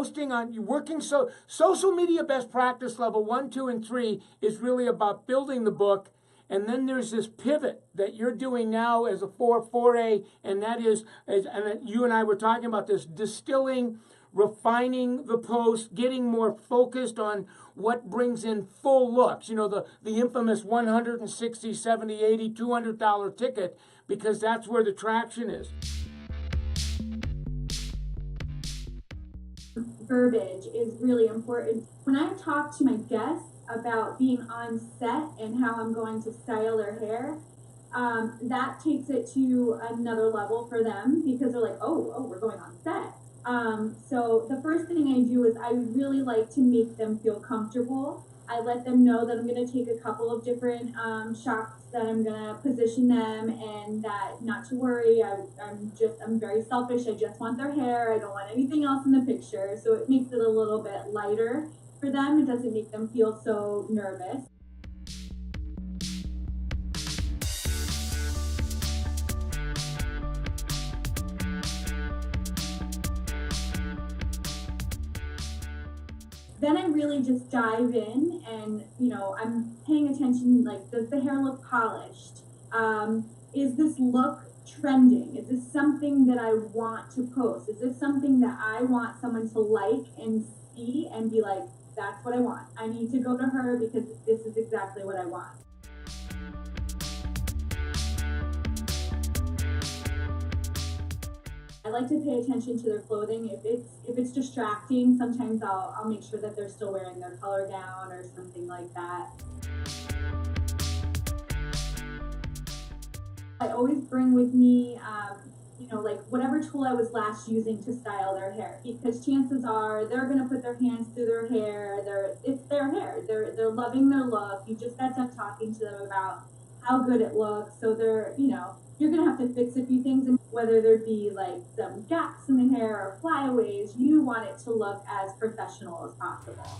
posting on, you're working, so social media best practice level 1, 2, and 3 is really about building the book. And then there's this pivot that you're doing now as a 4A, and that is, and you and I were talking about this, distilling, refining the post, getting more focused on what brings in full looks. You know, the infamous $160, $70, $80, $200 ticket, because that's where the traction is. Verbiage is really important. When I talk to my guests about being on set and how I'm going to style their hair, that takes it to another level for them, because they're like, oh, we're going on set. So the first thing I do is I really like to make them feel comfortable. I let them know that I'm going to take a couple of different shots, that I'm going to position them, and that not to worry, I'm very selfish. I just want their hair. I don't want anything else in the picture. So it makes it a little bit lighter for them. It doesn't make them feel so nervous. Then I really just dive in and, I'm paying attention, like, does the hair look polished? Is this look trending? Is this something that I want to post? Is this something that I want someone to like and see and be like, that's what I want. I need to go to her because this is exactly what I want. I like to pay attention to their clothing. If it's distracting, sometimes I'll make sure that they're still wearing their color gown or something like that. I always bring with me, like whatever tool I was last using to style their hair, because chances are they're gonna put their hands through their hair. It's their hair. They're loving their look. You just got done talking to them about how good it looks, so you're gonna have to fix a few things, and whether there be like some gaps in the hair or flyaways, you want it to look as professional as possible.